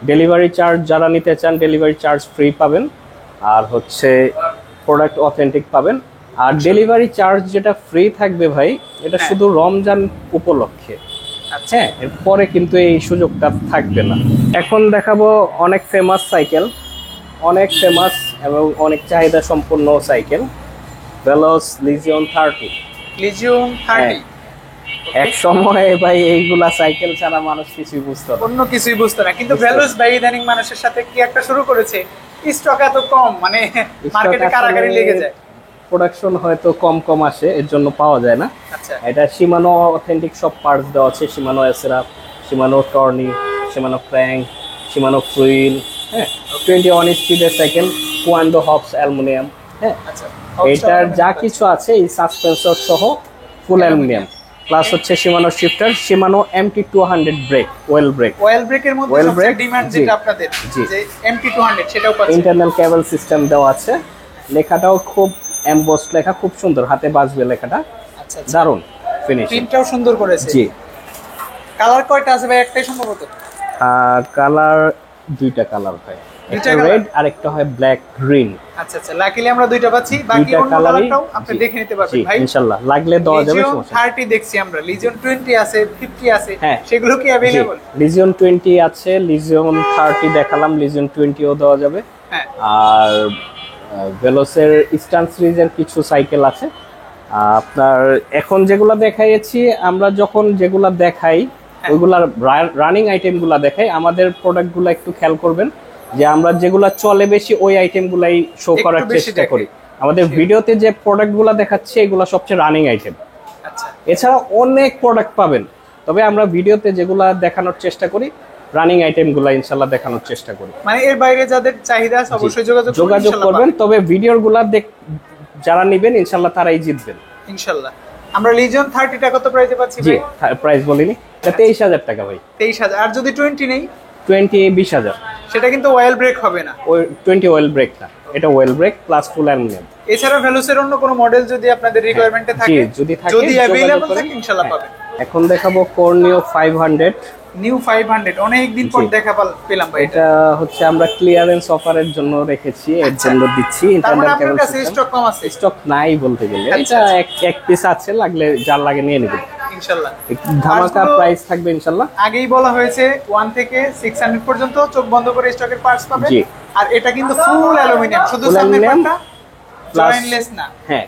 ডেলিভারি চার্জ যারা নিতে চান ডেলিভারি চার্জ ফ্রি পাবেন, আর হচ্ছে প্রোডাক্ট অথেন্টিক পাবেন। আর ডেলিভারি চার্জ যেটা ফ্রি থাকবে ভাই, এটা হ্যাঁ। শুধু রমজান উপলক্ষে। আচ্ছা, হ্যাঁ, এরপরে কিন্তু এই সুযোগটা থাকবে না। এখন দেখাবো অনেক ফেমাস সাইকেল, অনেক ফেমাস এবং অনেক চাহিদা সম্পন্ন সাইকেল, ভেলোস লিজিয়ন 30। লিজিয়ন 30। এক সময় ভাই এইগুলা সাইকেল ছাড়া মানুষ কিছুই বুঝতো না। অন্য কিছুই বুঝতো না, কিন্তু ভ্যালুস ভাই ইদানিং মানুষের সাথে কি একটা শুরু করেছে, স্টক এত কম, মানে মার্কেটে কারাকারি লেগে যায়। প্রোডাকশন হয়তো কম কম আসে, এর জন্য পাওয়া যায় না। আচ্ছা, এটা শিমানো অথেন্টিক সব পার্টস দেওয়া আছে, শিমানো এসেরাপ, শিমানো টর্নি, শিমানো ক্র্যাঙ্ক, শিমানো ফ্লুইল। হ্যাঁ, 21 স্পিডের সাইকেল, কোয়ান্ডো হবস অ্যালুমিনিয়াম। হ্যাঁ, আচ্ছা, এটার যা কিছু আছে এই সাসপেন্সর সহ ফুল অ্যালুমিনিয়াম, প্লাস হচ্ছে Shimano shifter, Shimano MT200 brake, oil brake, oil ব্রেকের মধ্যে Oil সবচেয়ে brake, ডিমান্ড জি। যেটা আপনাদের জি। যে MT200 সেটাও পাচ্ছেন। ইন্টারনাল কেবল সিস্টেম দেওয়া আছে, লেখাটাও খুব এমবসড লেখা, খুব সুন্দর, হাতে বাজবে লেখাটা, আচ্ছা, আচ্ছা। দারুণ ফিনিশিং। প্রিন্টটাও সুন্দর করেছে। জি। কালার কয়টা আছে ভাই? একটাই সম্ভবত। কালার দুইটা কালার ভাই, একটা colour? রেড আর একটা হয় ব্ল্যাক গ্রিন। আচ্ছা, আচ্ছা, লাকিলি আমরা দুইটা পাচ্ছি, বাকি দুইটা অন্য কালারই কালারটাও আপনি দেখে নিতে পারবেন ভাই। ইনশাআল্লাহ, লাগলে দেওয়া যাবে, লিজিয়ন সমস্যা নেই। 30 দেখছি আমরা, লিজিয়ন 20 আছে, 50 আছে, হ্যাঁ। সেগুলো কি अवेलेबल? লিজিয়ন 20 আছে, লিজিয়ন 30 দেখালাম, লিজিয়ন 20ও দেওয়া যাবে। হ্যাঁ, আর ভেলোসের স্টান সিরিজের কিছু সাইকেল আছে। আপনার এখন যেগুলা দেখাইছি, আমরা যখন যেগুলা দেখাই ওইগুলার রানিং আইটেমগুলা দেখাই, আমাদের প্রোডাক্টগুলো একটু খেয়াল করবেন যে আমরা যেগুলা চলে বেশি ওই আইটেমগুলাই শো একটু করার বেশি চেষ্টা দেখাই। করি। আমাদের ভিডিওতে যে প্রোডাক্টগুলো দেখাচ্ছি এগুলো সবচেয়ে রানিং আইটেম, আচ্ছা, এছাড়া অনেক প্রোডাক্ট পাবেন, তবে আমরা ভিডিওতে যেগুলা দেখানোর চেষ্টা করি রানিং আইটেমগুলো ইনশাল্লাহ দেখানোর চেষ্টা করি। মানে এর বাইরে যাদের চাহিদা আছে অবশ্যই যোগাযোগ করবেন, তবে ভিডিওর গুলা যারা নেবেন ইনশাল্লাহ তারাই জিতবেন ইনশাআল্লাহ। আমরা লিজিয়ন 30টা কত প্রাইসে পাচ্ছি জি। ভাই? প্রাইস বলিনি, এটা 23,000 টাকা ভাই। 23,000। আর যদি 20 নেই 20,000 সেটা কিন্তু অয়েল ব্রেক হবে না। ওই 20 ওয়েল ব্রেক না, এটা ওয়েল ব্রেক প্লাস ফুল অ্যালুমিনিয়াম। এছাড়া ভ্যালুসের অন্য কোনো মডেল যদি আপনাদের রিকোয়ারমেন্টে থাকে, যদি থাকে যদি যোগাযোগ अवेलेबल করেন। থাকে ইনশাআল্লাহ হ্যাঁ। পাবেন। এখন দেখাবো Corneo 500। নিউ 500 অনেক দিন পর জি। দেখা পেলাম ভাই। এটা হচ্ছে আমরা ক্লিয়ারেন্স অফারের জন্য রেখেছি, এর জন্য দিচ্ছি। তার মানে ইন্টারনাল আপনার কেবল কাছে স্টক কম আছে স্টক নাই বলতে গেলে, আচ্ছা, এটা এক পিস আছে, লাগলে যার লাগে নিয়ে নেবেন। ইনশাআল্লাহ। ধামাকা Parts গুলো প্রাইস থাকবে ইনশাআল্লাহ। আগেই বলা হয়েছে 1 থেকে 600 পর্যন্ত চোখ বন্ধ করে স্টকের পার্টস পাবেন। জি। আর এটা কিন্তু ফুল অ্যালুমিনিয়াম, শুধু Full সামনের aluminum, পার্টটা plus- জয়েন্টলেস না। হ্যাঁ,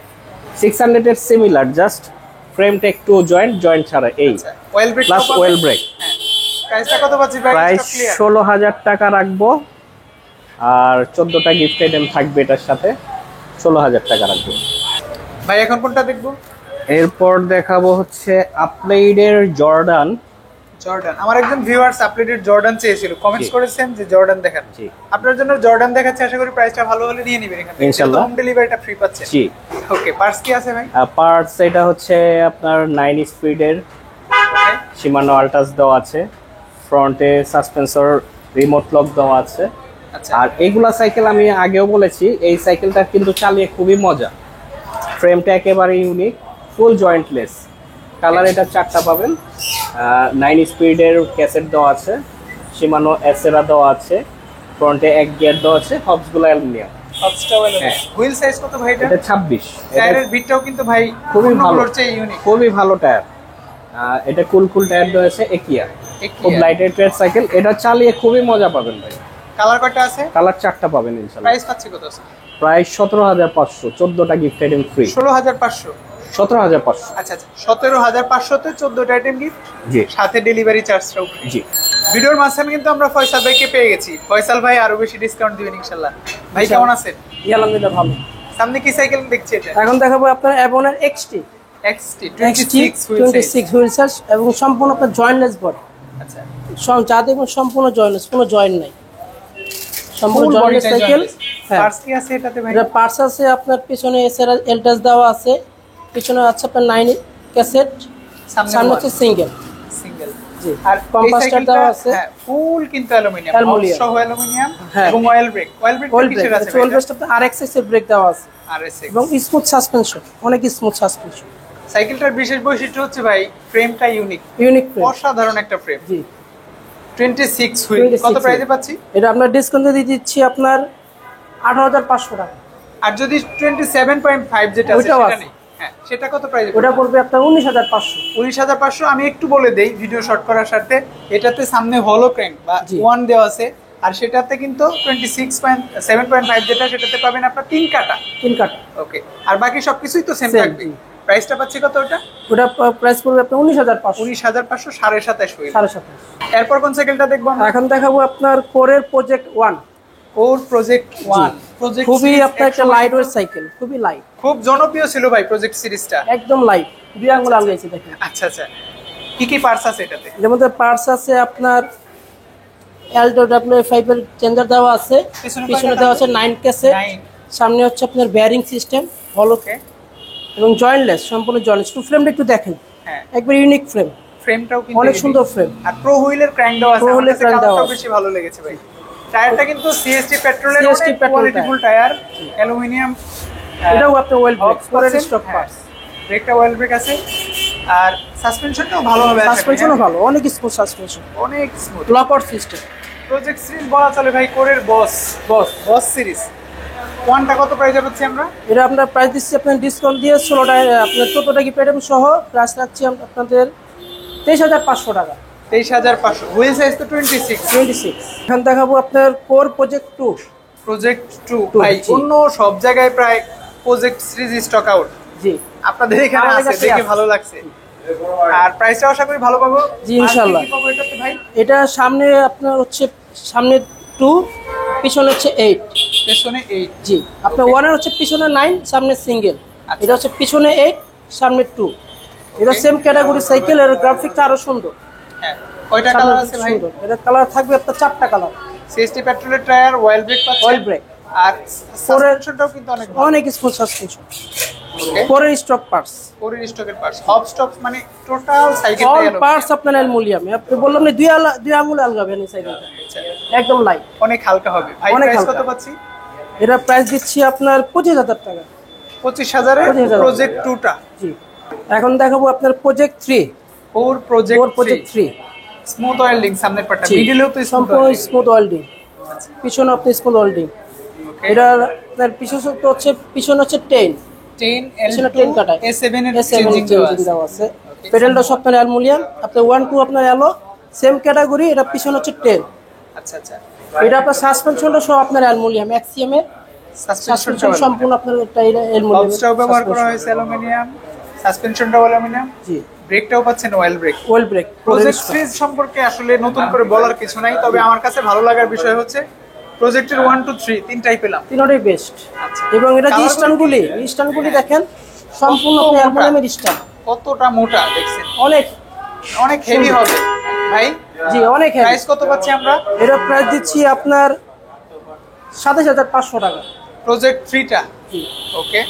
600 এর সিমিলার, জাস্ট ফ্রেমটা একটু জয়েন্ট ছাড়া, এই oil brake plus well break. প্রাইসটা কত পাচ্ছি ভাই? Price stock clear. 16,000 টাকা রাখবো, আর 14টা গিফট আইটেম থাকবে এটার সাথে। 16,000 টাকা রাখবো ভাই। এখন কোনটা দেখবো? এরপর দেখাবো হচ্ছে আপলাইডের জর্ডান। জর্ডান, আমার একজন ভিউয়ার্স আপডেটেড জর্ডান চেয়েছিল, কমেন্টস করেছেন যে জর্ডান দেখান। জি, আপনার জন্য জর্ডান দেখাচ্ছি, আশা করি প্রাইসটা ভালো হলে নিয়ে নেবেন এখানে ইনশাআল্লাহ। হোম ডেলিভারিটা ফ্রি পাচ্ছেন। জি। ওকে, পার্স কি আছে ভাই? পার্টস এটা হচ্ছে আপনার 9 স্পিডের শিমানো আল্টাস দেওয়া আছে, ফ্রন্টে সাসপেন্সর রিমোট লক দেওয়া আছে। আচ্ছা, আর এইগুলা সাইকেল আমি আগেও বলেছি, এই সাইকেলটা কিন্তু চালিয়ে খুবই মজা। ফ্রেমটা একেবারে ইউনিক, ফুল জয়েন্টলেস। কালার এটা 4টা পাবেন। 9 স্পিডের ক্যাসেট দেওয়া আছে, শিমানো এসেরা দেওয়া আছে, ফ্রন্টে 1 গিয়ার দেওয়া আছে, হবসগুলো অ্যালুমিনিয়াম। হবসটাও হ্যাঁ। হুইল সাইজ কত ভাই এটা? এটা 26। টায়ারের বিটটাও কিন্তু ভাই খুবই ভালো, অন্যগুলোর চেয়ে ইউনিক। খুবই ভালো টায়ার। এটা কুল টায়ার দেওয়া আছে একিয়া, খুব লাইট ওয়েট সাইকেল। এটা চালিয়ে খুবই মজা পাবেন ভাই। কালার কয়টা আছে? কালার 4টা পাবেন ইনশাআল্লাহ। প্রাইস পাচ্ছি কত আছে? প্রাইস 17,500, 14টা গিফট আইটেম ফ্রি। 16,500। 17,500। আচ্ছা আচ্ছা, 17,500 তে 14টা আইটেম গিফট, জি সাথে ডেলিভারি চার্জটাও ফ্রি। জি। ভিডিওর মাঝখানে কিন্তু আমরা ফয়সাল ভাইকে পেয়ে গেছি। ফয়সাল ভাই আরো বেশি ডিসকাউন্ট দিবেন ইনশাআল্লাহ। ভাই কেমন আছেন? আলহামদুলিল্লাহ ভালো। সামনে কি সাইকেল দেখছি এটা? এখন দেখাবো আপনার অ্যাভনের XT XT 26 wheel size. 26 wheel size এবং সম্পূর্ণ আপনার জয়েন্টলেস বডি। আচ্ছা, যা দেখুন সম্পূর্ণ জয়েন্টলেস, কোনো জয়েন্ট নাই, সম্পূর্ণ জয়েন্টলেস সাইকেল। হ্যাঁ, পার্টস কি আছে এটাতে ভাই? এটা পার্টস আছে আপনার পিছনে এসএর এলটাস দেওয়া আছে, পিছনে আছে আপনার 9 ক্যাসেট, সামনে হচ্ছে সিঙ্গেল। সিঙ্গেল। জি, আর কম্পাসটার দেওয়া আছে। হ্যাঁ, ফুল কিন্তু অ্যালুমিনিয়াম, অ্যালুমিনিয়াম। সহ অ্যালুমিনিয়াম হ্যাঁ। এবং oil brake. Oil brake well কিসের ব্রেক আছে? ওয়েল ব্রেকটা আপনার আরএক্সএস এর ব্রেক দেওয়া আছে RS6। এবং স্মুথ সাসপেনশন, অনেক স্মুথ সাসপেনশন। সাইকেলটার বিশেষ বৈশিষ্ট্য হচ্ছে ভাই ফ্রেমটা ইউনিক, ইউনিক ফ্রেম। অসাধারণ একটা ফ্রেম। জি, 26 হুইল। 26 কত প্রাইসে পাচ্ছি? এটা আপনার ডিসকাউন্টে দিয়ে দিচ্ছি আপনার 18,500 টাকা। আর যদি 27.5 যেটা আছে ওইটাও সেটা আছে। নেই, হ্যাঁ সেটা কত প্রাইসে? ওটা পড়বে আপনার 19,500। 19,500। আমি একটু বলে দেই ভিডিও শর্ট করার সাথে, এটাতে সামনে হলো ক্র্যাঙ্ক বা জি। 1 দেওয়া আছে, আর সেটাতে কিন্তু 27.5 যেটা সেটাতে পাবেন আপনার 3 কাটা। 3 কাটা। ওকে, আর বাকি সবকিছুই তো সেম Same, থাকবে। জি। প্রাইসটা পাচ্ছি কত ওটা? ওটা প্রাইস পড়বে আপনার 19,500। 19,500, 27.5 হুইল। 27,500। এরপর কোন সাইকেলটা দেখবো আমরা? এখন দেখাবো আপনার কোরের প্রজেক্ট 1। ওর প্রজেক্ট 1। প্রজেক্ট খুবই আপনার একটা লাইট ওয়েট সাইকেল, খুবই লাইট, খুব জনপ্রিয় ছিল ভাই প্রজেক্ট সিরিজটা। একদম লাইট, দুই আঙ্গুল আলগাইছে দেখেন। আচ্ছা আচ্ছা, কি কি পার্টস আছে এটাতে? এর মধ্যে পার্টস আছে আপনার Alto W5 এর চেঞ্জার দেওয়া আছে, পিছনে দেওয়া আছে 9 ক্যাসেট, 9। সামনে হচ্ছে আপনার বেয়ারিং সিস্টেম হলো ওকে, এবং জয়েন্টলেস, সম্পূর্ণ জয়েন্টলেস। টু ফ্রেমটা একটু দেখেন, হ্যাঁ একবার ইউনিক ফ্রেম, ফ্রেমটাও কিন্তু অনেক unique। সুন্দর ফ্রেম। আর প্রো হুইলের ক্র্যাঙ্ক দেওয়া আছে, Pro আমার wheel এর কাছে crank দেওয়া কালারটাও আছে। বেশি ভালো লেগেছে ভাই। টায়ারটা কিন্তু সিএসটি পেট্রোলের CST অনেক petrol কোয়ালিটিফুল টায়ার, অ্যালুমিনিয়াম। এটাও আপনার ওয়েল ব্রেক, পরের স্টক হ্যাঁ, পার্টস। ব্রেকটা অয়েল ব্রেক আছে, আর সাসপেনশনটাও ভালো হবে। সাসপেনশনও ভালো, অনেক স্মুথ সাসপেনশন, অনেক smooth. Lockout system. Project series বলা চলে ভাই, কোরের বস সিরিজ। ওয়ানটা কত প্রাইসে পাচ্ছি আমরা? এটা আপনার প্রাইস দিচ্ছি আপনার ডিসকাউন্ট দিয়ে 16টা আপনার 14টা কি পেডেম সহ প্রাইস রাখছি আপনাদের 23,500 টাকা। 23,500। হুইল সাইজ তো 26। 26। এখন দেখাবো আপনার কোর প্রজেক্ট 2। প্রজেক্ট 2 Two, ভাই, জি। অন্য সব জায়গায় প্রায় প্রজেক্ট সিরিজ স্টক আউট, জি, আপনাদের এখানে আমাদের আছে, কাছে দেখে আছে। ভালো লাগছে। আর প্রাইসটাও আশা করি ভালো পাবো। জি, ইনশাআল্লাহ। আর কি পাবো এটাতে ভাই? এটা সামনে আপনার হচ্ছে সামনে 2, পিছনে হচ্ছে 8। পেছনে 8। জি, আপনার ওয়ানের হচ্ছে পিছনে 9, সামনে সিঙ্গেল। আচ্ছা। এটা হচ্ছে পিছনে 8, সামনে 2। এটা সেম ক্যাটাগরি সাইকেল, এর গ্রাফিকটা আরো সুন্দর। হ্যাঁ, কয়টা সামনে কালার আছে ভাই? সুন্দর। এটা কালার থাকবে আপনার 4টা কালার। সিএসটি পেট্রোলের টায়ার, অয়েল ব্রেক পাচ্ছেন। Oil brake। আর সাসপেনশনটাও কিন্তু অনেক ভালো। অনেক স্মুথ সাসপেনশন, ওকে, পরের স্টক পার্টস। কোরের স্টকের পার্টস, হব স্টক মানে টোটাল সাইকেলটাই অল আলাদা। পার্টস আপনার অ্যালুমিনিয়াম। আপনি বললাম না দুই আঙ্গুল আলগাবেন এই সাইকেলটা, একদম লাইট, অনেক হালকা হবে ভাই। অনেক প্রাইস হালকা। কত পাচ্ছি? এটা প্রাইস দিচ্ছি আপনার 25,000 টাকা। 25,000 এর 25,000 প্রজেক্ট 2টা। জি, এখন দেখাবো আপনার প্রজেক্ট 3। ওর প্রজেক্ট প্রজেক্ট 3 স্মুথ ওয়েল্ডিং, সামনের পার্টটা, জি। মিডলেও তো স্মুথ সম্পূর্ণ স্মুথ ওয়েল্ডিং, পিছনে আপনি স্মুথ ওয়েল্ডিং। এটা আপনার পিছনে হচ্ছে 10, 10 পিছনে L2 10 কাটায় A7 এর S7 চেঞ্জিং দেওয়া আছে। পেডেলটা সব আপনার অ্যালুমিনিয়াম। আপনার 1 2 আপনার অ্যালো, সেম ক্যাটাগরি। এটা পিছনে হচ্ছে 10। আচ্ছা আচ্ছা, এটা আপনার সাসপেনশনটা সব আপনার অ্যালুমিনিয়াম, এক্সিএম এর সাসপেনশন সম্পূর্ণ আপনার এটা অ্যালুমিনিয়াম। হবসটাও ব্যবহার করা হয়েছে অ্যালুমিনিয়াম, সাসপেনশনটাও অ্যালুমিনিয়াম। জি, ব্রেকটাও পাচ্ছেন well break. Oil break. Project series সম্পর্কে আসলে নতুন করে বলার কিছু নাই, তবে আমার কাছে ভালো লাগার বিষয় হচ্ছে প্রজেক্টের 1 2 3 তিনটাই পেলাম, তিনটাই বেস্ট। আচ্ছা, এবং এটা যে স্ট্যান্ডগুলি দেখেন সম্পূর্ণ অ্যালুমিনিয়ামের স্ট্যান্ড। কতটা মোটা দেখছেন, অনেক অনেক হেভি হবে ভাই। জি অনেক হেভি। প্রাইস কত পাচ্ছি আমরা? এটা প্রাইস দিচ্ছি আপনার 27500 টাকা। প্রজেক্ট 3টা, জি ওকে,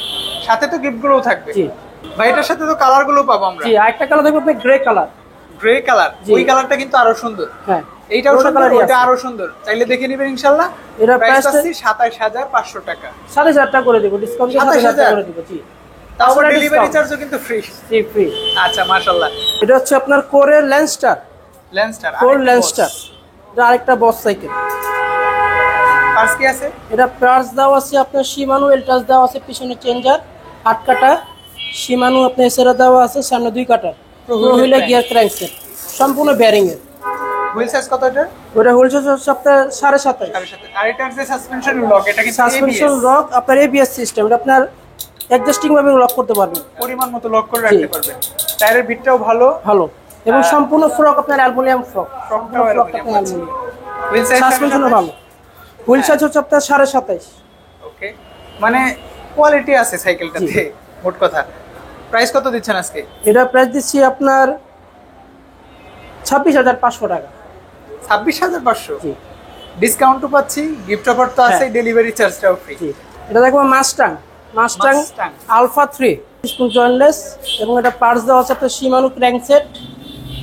সাথে তো গিফটগুলোও থাকবে। জি ভাই এটার সাথে তো কালারগুলো পাবো আমরা। জি আরেকটা কালার দেখবো আপনি গ্রে কালার। গ্রে কালার, জি। ওই কালারটা কিন্তু আরো সুন্দর। হ্যাঁ এইটাও ওটা সুন্দর, কালারই ওটা আছে। আরো সুন্দর, চাইলে দেখে নেবেন ইনশাআল্লাহ। এটা প্রাইস প্রাইসটা আছে 27500 টাকা। 7500 টাকা করে দেব, ডিসকাউন্ট দিয়ে 7500 টাকা 27,000 করে দেব। জি তাও তারপরে ডেলিভারি discount। চার্জও কিন্তু ফ্রি। জি ফ্রি। আচ্ছা মাশাআল্লাহ। এটা হচ্ছে আপনার কোরের ল্যান্ডস্টার। ল্যান্ডস্টার, কোর ল্যান্ডস্টার, এটা আরেকটা বস সাইকেল। পার্স কি আছে? এটা পার্স দাও আছে আপনার শিমানো এলটাস দাও আছে, পিছনে চেঞ্জার 8 কাটা, শিমানো আপনার এসেরা দেওয়া আছে, সামনে 2 কাটা, প্রোহিলে গিয়ার ক্র্যাঙ্কসেট, সম্পূর্ণ বেয়ারিং এর। হুইল সাইজ কত এটা? ওটা হোলসেল হচ্ছে আপনার 7.5। আর এটার যে সাসপেনশন লক, এটা কি সাসপেনশন লক আপনার এবিএস সিস্টেম, এটা আপনার অ্যাডজাস্টিং ভাবে লক করতে পারবেন, পরিমাণ মতো লক করে রাখতে পারবেন। টায়ারের বিটটাও ভালো ভালো, এবং সম্পূর্ণ ফ্রক আপনার অ্যালুমিনিয়াম ফ্রক। ফ্রকটাও অ্যালুমিনিয়াম আছে। হুইল সাইজ সাসপেনশনও ভালো। হুইল সাইজ হচ্ছে আপনার 27.5। ওকে, মানে কোয়ালিটি আছে সাইকেলটাতে, মোট কথা। প্রাইস কত দিচ্ছেন আজকে? এটা প্রাইস দিচ্ছি আপনার 26500 টাকা। 26500? জি ডিসকাউন্টও পাচ্ছি, গিফট অফার তো আছে, ডেলিভারি চার্জটাও ফ্রি। জি এটা দেখবো Mustang Mustang alpha 3 spoon jointless, এবং এটা পার্টস দেওয়া আছে আপনার শিমানো ক্র্যাঙ্কসেট,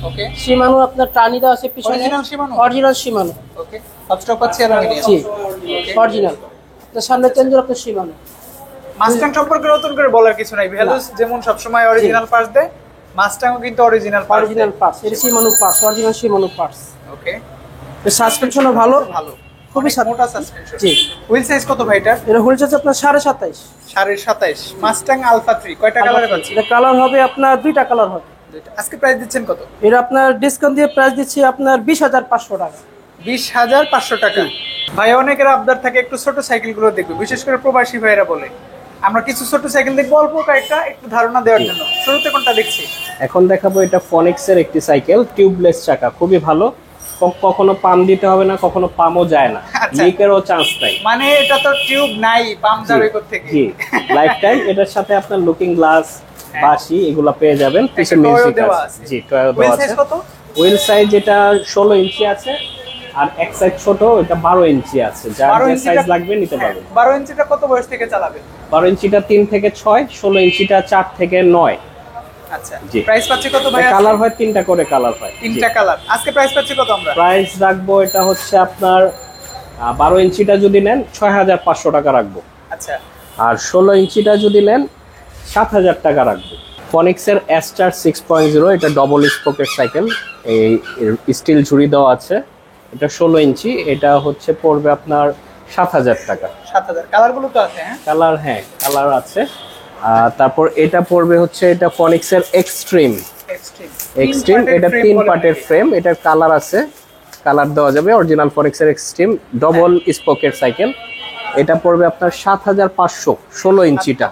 ওকে, শিমানো আপনার টানি দেওয়া আছে পিছনে, Original Shimano? Original Shimano. Okay, সবস্টক পাচ্ছি অ্যালুমিনিয়াম। জি অরিজিনাল, আপনার সামনে চেঞ্জার আপনার শিমানো। মাস্টাং সম্পর্কে নতুন করে বলার কিছু নাই, ভ্যালুস যেমন সবসময় অরিজিনাল পার্টস দেয়, মাস্টাংও কিন্তু অরিজিনাল পার্টস। অরিজিনাল পার্টস, এটা Shimano parts, original Shimano parts. Okay, সাসপেনশনও ভালো, ভালো, খুবই মোটা সাসপেনশন। জি হুইল সাইজ কত ভাই এটা? এটা হোলসেল আপনার 27.5। 27.5। মাস্টাং আলফা 3 কয়টা কালারে পাচ্ছি? এটা কালার হবে আপনার 2টা কালার হবে। আজকে প্রাইস দিচ্ছেন কত? এটা আপনার ডিসকাউন্ট দিয়ে প্রাইস দিচ্ছি আপনার 20500 টাকা। 20500 টাকা। ভাই অনেকের আবদার থাকে একটু ছোট সাইকেলগুলো দেখবে, বিশেষ করে প্রবাসী ভাইরা বলে আমরা কিছু ছোট সাইকেল দেখবো, অল্প কয়েকটা একটু ধারণা দেওয়ার জন্য। শুরুতে কোনটা দেখছি? এখন দেখাবো এটা ফনিক্সের একটি সাইকেল, টিউবলেস চাকা, খুবই ভালো, কখনো পাম দিতে হবে না, কখনো পামও যায় না, আচ্ছা। লিকেরও চান্স নাই। মানে এটা তো টিউব নাই, পাম্প যাবে কোথা থেকে? জি লাইফ টাইম। এটার সাথে আপনার লুকিং গ্লাস, বাঁশি এগুলো পেয়ে যাবেন, পিছনে একটা toy ও মিউজিক দেওয়া আছে। আছে। জি টয় হুইল দেওয়া সাইজ আছে। কত? হুইল সাইজ এটা 16 ইঞ্চি আছে, আর এক সাইজ ছোট, এটা 12 ইঞ্চি আছে, যার 12 যে ইঞ্চিটা সাইজ লাগবে নিতে পারবেন। 12 ইঞ্চিটা কত বয়স থেকে চালাবে? 12 ইঞ্চিটা 3 থেকে 6, 16 ইঞ্চিটা 4 থেকে 9। আচ্ছা, জি। প্রাইস পাচ্ছি কত ভাই? কালার হয় 3টা করে কালার হয়। তিনটা কালার। আজকে প্রাইস পাচ্ছি কত আমরা? প্রাইস রাখবো এটা হচ্ছে আপনার 12 ইঞ্চিটা যদি নেন 6500 টাকা রাখবো, আচ্ছা, আর 16 ইঞ্চিটা যদি নেন 7000 টাকা রাখবো। ফনিক্সের এস্টার 6.0, এটা ডবল স্পোকের সাইকেল, এই স্টিল ঝুড়ি দেওয়া আছে, এটা 16 ইঞ্চি, এটা হচ্ছে পড়বে আপনার 7000 টাকা। 7000। কালারগুলো তো আছে, হ্যাঁ কালার, হ্যাঁ কালার আছে। তারপর এটা পড়বে হচ্ছে এটা ফনিক্সের এক্সট্রিম। এক্সট্রিম এটা 3 পার্টের ফ্রেম, এটার কালার আছে, কালার দেওয়া যাবে। অরিজিনাল ফনিক্সের এক্সট্রিম ডবল স্পোকের সাইকেল, এটা পড়বে আপনার 7500, 16 ইঞ্চিটা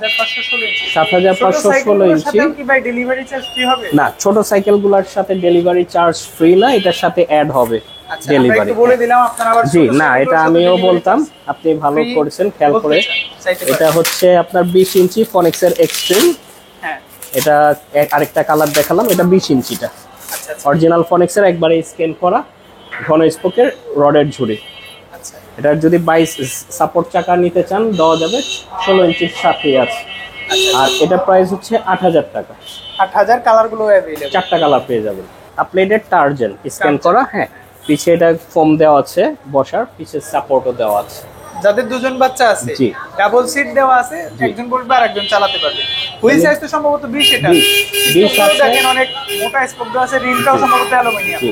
7516 ইঞ্চি। কি ভাই ডেলিভারি চার্জ ফ্রি হবে? না, ছোট সাইকেলগুলোর সাথে ডেলিভারি চার্জ ফ্রি না, এটার সাথে অ্যাড হবে আচ্ছা, আমরা ডেলিভারি। একটু বলে দিলাম, আপনারা আবার জি ছোট না, সাইকেলগুলোর এটা সাথে আমিও delivery বলতাম, charge আপনি ভালো free করেছেন খেয়াল বলতে করে। চাইতে এটা পারেন। হচ্ছে আপনার 20 ইঞ্চি ফনিক্সের এক্সট্রিম, হ্যাঁ, এটা আরেকটা কালার দেখালাম, এটা 20 ইঞ্চিটা আচ্ছা আচ্ছা অরিজিনাল ফনিক্সের, একবারে স্ক্যান করা ঘন স্পোকের রডের ঝুড়ি। আচ্ছা। এটার যদি 22 সাপোর্ট চাকা নিতে চান দেওয়া যাবে, 16 ইঞ্চির সাথে আছে। আর এটা প্রাইস হচ্ছে 8000 টাকা। 8000। কালারগুলো अवेलेबल, 4টা কালার পেয়ে যাবেন। আপলেটেড টার্জেন স্ক্যান করা, হ্যাঁ পিছে এটা ফোম দেওয়া আছে বসার, পিছে সাপোর্টও দেওয়া আছে। যাদের দুজন বাচ্চা আছে, জি। ডাবল সিট দেওয়া আছে, একজন বসবে আর একজন চালাতে পারবে। হুইল সাইজ তো সম্ভবত 20, এটা 20 আছে। দেখেন অনেক মোটা স্পোক দেওয়া আছে, রিমটাও সম্ভবত অ্যালুমিনিয়াম। জি,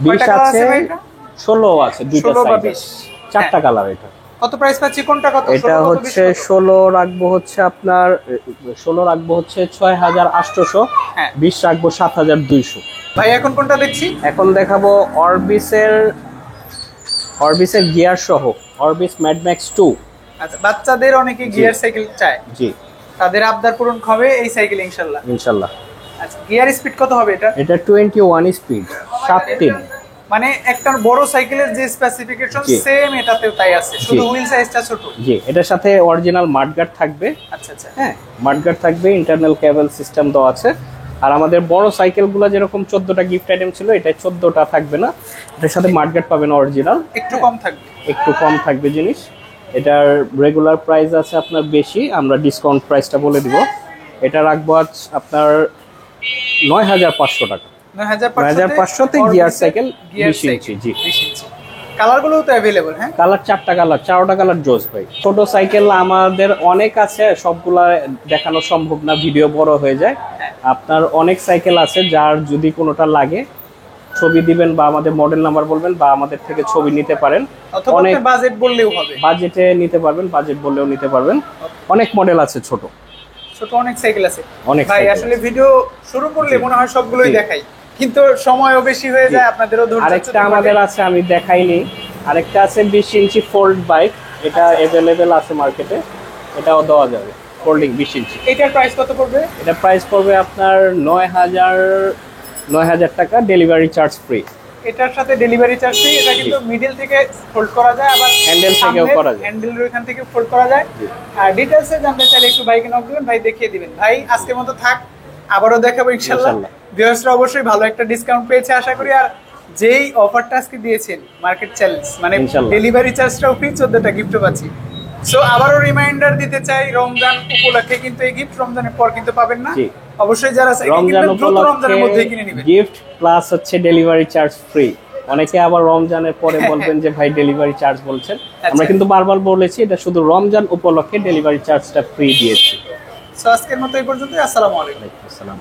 কয়টা 20 কালার আছে, আছে ভাই এটা? 16 আছে, দুইটা 16 বা সাইজ 20 আছে, 4টা কালার। এটা কত প্রাইস পাচ্ছি, কোনটা কত? এটা 16 কত, হচ্ছে 20 কত? 16 রাখবো হচ্ছে আপনার 16 রাখবো হচ্ছে 6800, হ্যাঁ। 20 রাখবো 7200। ভাই এখন কোনটা দেখছি? এখন দেখাবো অরবিসের গিয়ার সহ, অরবিস ম্যাড ম্যাক্স 2। আচ্ছা, বাচ্চাদের অনেকে গিয়ার সাইকেল চায়, জি তাদের আবদার পূরণ হবে এই সাইকেল ইনশাআল্লাহ। ইনশাআল্লাহ। আচ্ছা গিয়ার স্পিড কত হবে এটা? এটা 21 স্পিড 7-3। মানে একটা বড় সাইকেলের যে স্পেসিফিকেশন জি। সেম এটাতেও তাই আছে, শুধু জি। হুইল সাইজটা ছোট। জি, এটার সাথে অরিজিনাল মাডগার্ড থাকবে। আচ্ছা আচ্ছা। হ্যাঁ, মাডগার্ড থাকবে, ইন্টারনাল কেবল সিস্টেম দেওয়া আছে। আর আমাদের বড় সাইকেলগুলো যেরকম 14টা গিফট আইটেম ছিল, এটা 14টা থাকবে না, এটার সাথে মাডগার্ড পাবেন অরিজিনাল, একটু কম থাকবে। একটু কম থাকবে জিনিস। এটার রেগুলার প্রাইস আছে আপনার বেশি, আমরা ডিসকাউন্ট প্রাইসটা বলে দিব। এটা রাখবো আজ আপনার 9500 টাকা। 9500 তে গিয়ার সাইকেল 20 ইঞ্চি। জি, 20 ইঞ্চি। কালারগুলোও তো अवेलेबल, হ্যাঁ? কালার 4টা কালার, 4টা কালার জোস ভাই। ছোট সাইকেল আমাদের অনেক আছে, সবগুলা দেখানো সম্ভব না, ভিডিও বড় হয়ে যায়। আপনার অনেক সাইকেল আছে, যার যদি কোনোটা লাগে ছবি দিবেন বা আমাদের মডেল নাম্বার বলবেন বা আমাদের থেকে ছবি নিতে পারেন। অথবা অনেক আপনি বাজেট বললেও হবে। বাজেটে নিতে পারবেন, বাজেট বললেও নিতে পারবেন। অনেক মডেল আছে ছোট অনেক সাইকেল আছে অনেক ভাই। সাইকেল আসলে ভিডিও শুরু করলে মনে হয় সবগুলোই দেখাই, কিন্তু সময়ও বেশি হয়ে যায়, আপনাদেরও ধৈর্য। আরেকটা আমাদের আছে, আমি দেখাইনি, আরেকটা আছে 20 ইঞ্চি ফোল্ড বাইক, এটা अवेलेबल আছে মার্কেটে, এটাও দেওয়া যাবে ফোল্ডিং 20 ইঞ্চি। এটার প্রাইস কত পড়বে? এটা প্রাইস পড়বে আপনার 9000 টাকা, ডেলিভারি চার্জ ফ্রি। এটার সাথে ডেলিভারি চার্জ ফ্রি। এটা কিন্তু মিডল থেকে ফোল্ড করা যায়, আবার হ্যান্ডেল থেকেও করা যায়, হ্যান্ডেলের ওখান থেকে ফোল্ড করা যায়। আর ডিটেইলসে জানতে চাইলে একটু ভাইকে নক দিবেন, ভাই দেখিয়ে দিবেন। ভাই আজকের মতো থাক, আবারও দেখাবো ইনশাআল্লাহ। ভিউয়ার্সরা অবশ্যই ভালো একটা ডিসকাউন্ট পেয়েছে আশা করি। আর যেই অফারটা আজকে দিয়েছেন মার্কেট চ্যালেঞ্জ, মানে ইনশাআল্লাহ। ডেলিভারি চার্জটাও ফ্রি, 14টা গিফটও পাচ্ছি। সো আবারও রিমাইন্ডার দিতে চাই, রমজান উপলক্ষে কিন্তু এই গিফট রমজানের পর কিন্তু পাবেন না। জি। অবশ্যই যারা সাইকেল রমজান কিনবেন দ্রুত রমজানের মধ্যেই উপলক্ষে কিনে নেবেন। গিফট প্লাস হচ্ছে ডেলিভারি চার্জ ফ্রি। অনেকে আবার রমজানের পরে বলবেন যে ভাই ডেলিভারি চার্জ বলছেন, আমরা কিন্তু বারবার বলেছি এটা শুধু রমজান উপলক্ষে ডেলিভারি চার্জটা ফ্রি দিয়েছি। সো আজকের মতো এই পর্যন্তই। আসসালামু আলাইকুম। আসসালাম।